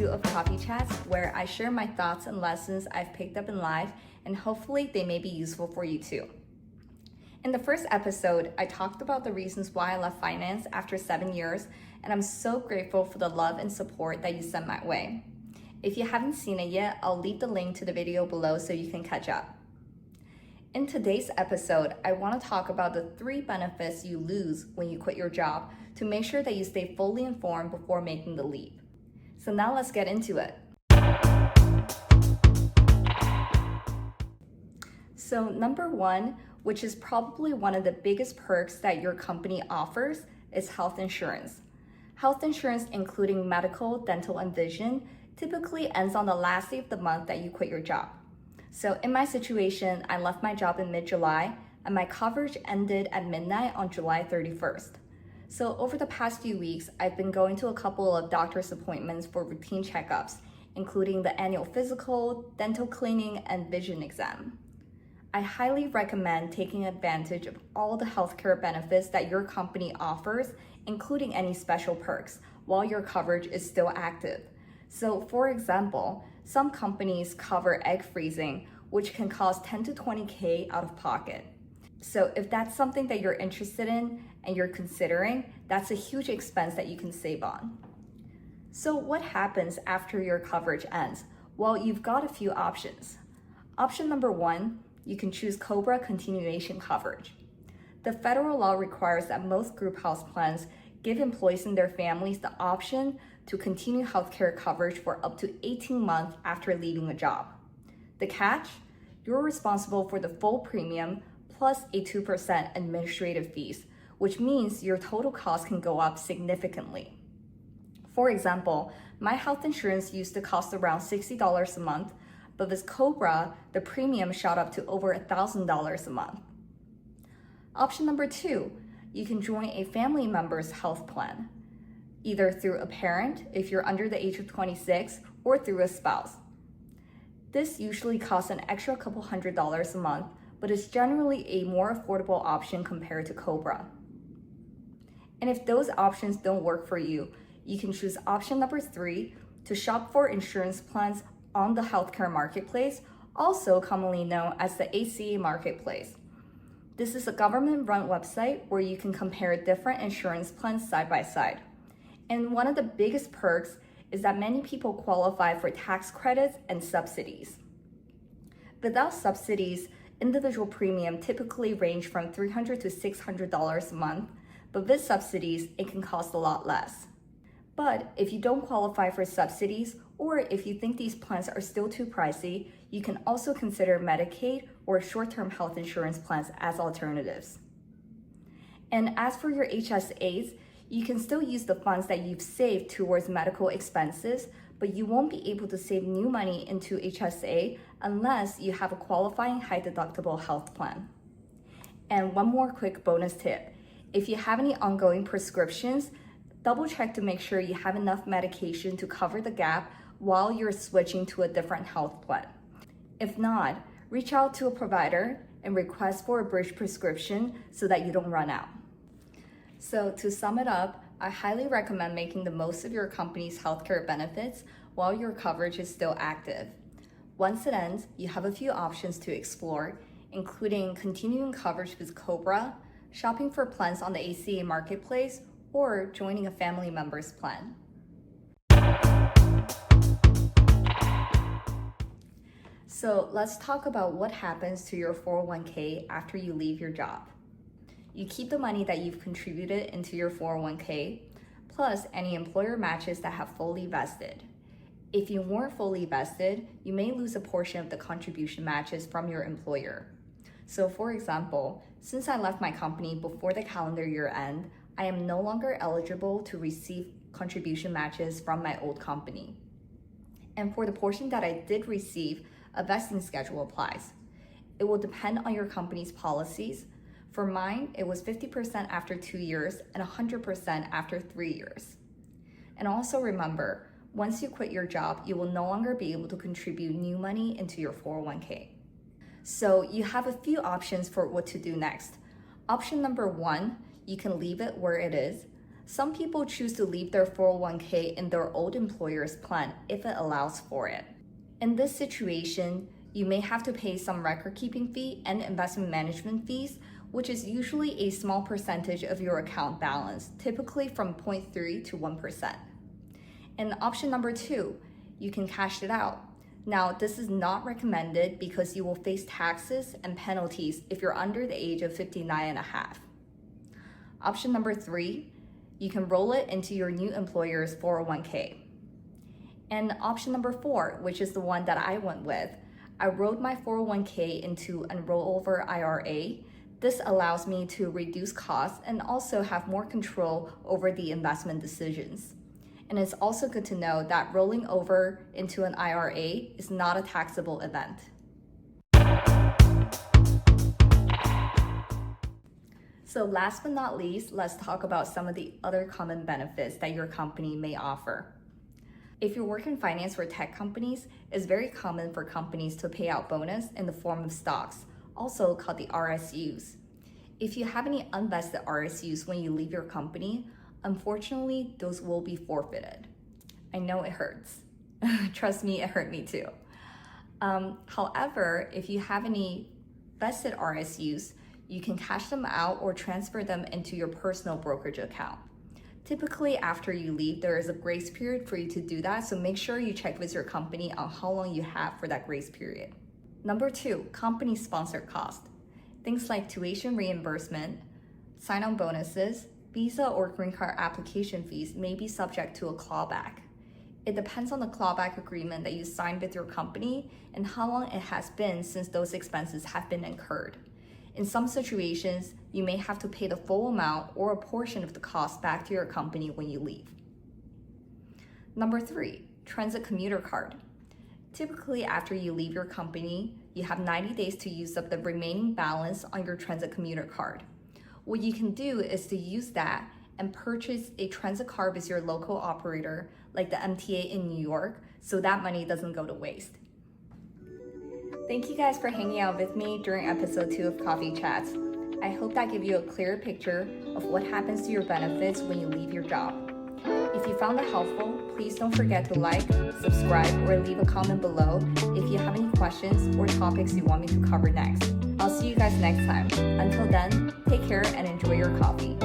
2 of Coffee Chats, where I share my thoughts and lessons I've picked up in life, and hopefully they may be useful for you too. In the first episode, I talked about the reasons why I left finance after 7 years, and I'm so grateful for the love and support that you sent my way. If you haven't seen it yet, I'll leave the link to the video below so you can catch up. In today's episode, I want to talk about the 3 benefits you lose when you quit your job to make sure that you stay fully informed before making the leap. So now let's get into it. So number 1, which is probably one of the biggest perks that your company offers, is health insurance. Health insurance, including medical, dental, and vision, typically ends on the last day of the month that you quit your job. So in my situation, I left my job in mid-July, and my coverage ended at midnight on July 31st. So over the past few weeks, I've been going to a couple of doctor's appointments for routine checkups, including the annual physical, dental cleaning, and vision exam. I highly recommend taking advantage of all the healthcare benefits that your company offers, including any special perks, while your coverage is still active. So for example, some companies cover egg freezing, which can cost $10 to $20K out of pocket. So if that's something that you're interested in and you're considering, that's a huge expense that you can save on. So what happens after your coverage ends? Well, you've got a few options. Option number 1, you can choose COBRA continuation coverage. The federal law requires that most group health plans give employees and their families the option to continue healthcare coverage for up to 18 months after leaving a job. The catch? You're responsible for the full premium plus a 2% administrative fees, which means your total cost can go up significantly. For example, my health insurance used to cost around $60 a month, but with COBRA, the premium shot up to over $1,000 a month. Option number 2, you can join a family member's health plan, either through a parent if you're under the age of 26 or through a spouse. This usually costs an extra couple $100s a month, but is generally a more affordable option compared to COBRA. And if those options don't work for you, you can choose option number 3 to shop for insurance plans on the healthcare marketplace, also commonly known as the ACA marketplace. This is a government-run website where you can compare different insurance plans side by side. And one of the biggest perks is that many people qualify for tax credits and subsidies. Without subsidies, individual premium typically range from $300 to $600 a month, but with subsidies, it can cost a lot less. But if you don't qualify for subsidies, or if you think these plans are still too pricey, you can also consider Medicaid or short-term health insurance plans as alternatives. And as for your HSAs, you can still use the funds that you've saved towards medical expenses, but you won't be able to save new money into HSA unless you have a qualifying high-deductible health plan. And one more quick bonus tip. If you have any ongoing prescriptions, double check to make sure you have enough medication to cover the gap while you're switching to a different health plan. If not, reach out to a provider and request for a bridge prescription so that you don't run out. So to sum it up, I highly recommend making the most of your company's healthcare benefits while your coverage is still active. Once it ends, you have a few options to explore, including continuing coverage with COBRA, shopping for plans on the ACA marketplace, or joining a family member's plan. So let's talk about what happens to your 401k after you leave your job. You keep the money that you've contributed into your 401k, plus any employer matches that have fully vested. If you weren't fully vested, you may lose a portion of the contribution matches from your employer. So for example, since I left my company before the calendar year end, I am no longer eligible to receive contribution matches from my old company. And for the portion that I did receive, a vesting schedule applies. It will depend on your company's policies. For mine, it was 50% after 2 years and 100% after 3 years. And also remember, once you quit your job, you will no longer be able to contribute new money into your 401k. So you have a few options for what to do next. Option number 1, you can leave it where it is. Some people choose to leave their 401k in their old employer's plan if it allows for it. In this situation, you may have to pay some record-keeping fee and investment management fees, which is usually a small percentage of your account balance, typically from 0.3 to 1%. And option number 2, you can cash it out. Now, this is not recommended because you will face taxes and penalties if you're under the age of 59 and a half. Option number 3, you can roll it into your new employer's 401k. And option number 4, which is the one that I went with, I rolled my 401k into a rollover IRA. This allows me to reduce costs and also have more control over the investment decisions. And it's also good to know that rolling over into an IRA is not a taxable event. So last but not least, let's talk about some of the other common benefits that your company may offer. If you work in finance for tech companies, it's very common for companies to pay out bonus in the form of stocks, also called the RSUs. If you have any unvested RSUs when you leave your company, unfortunately, those will be forfeited. I know it hurts. Trust me, it hurt me too. However, if you have any vested RSUs, you can cash them out or transfer them into your personal brokerage account. Typically, after you leave, there is a grace period for you to do that, so make sure you check with your company on how long you have for that grace period. Number 2, company-sponsored cost. Things like tuition reimbursement, sign-on bonuses, visa or green card application fees may be subject to a clawback. It depends on the clawback agreement that you signed with your company and how long it has been since those expenses have been incurred. In some situations, you may have to pay the full amount or a portion of the cost back to your company when you leave. Number 3, transit commuter card. Typically, after you leave your company, you have 90 days to use up the remaining balance on your transit commuter card. What you can do is to use that and purchase a transit card with your local operator, like the MTA in New York, so that money doesn't go to waste. Thank you guys for hanging out with me during episode 2 of Coffee Chats. I hope that gave you a clear picture of what happens to your benefits when you leave your job. If you found it helpful, please don't forget to like, subscribe, or leave a comment below if you have any questions or topics you want me to cover next. I'll see you guys next time. Until then, take care and enjoy your coffee.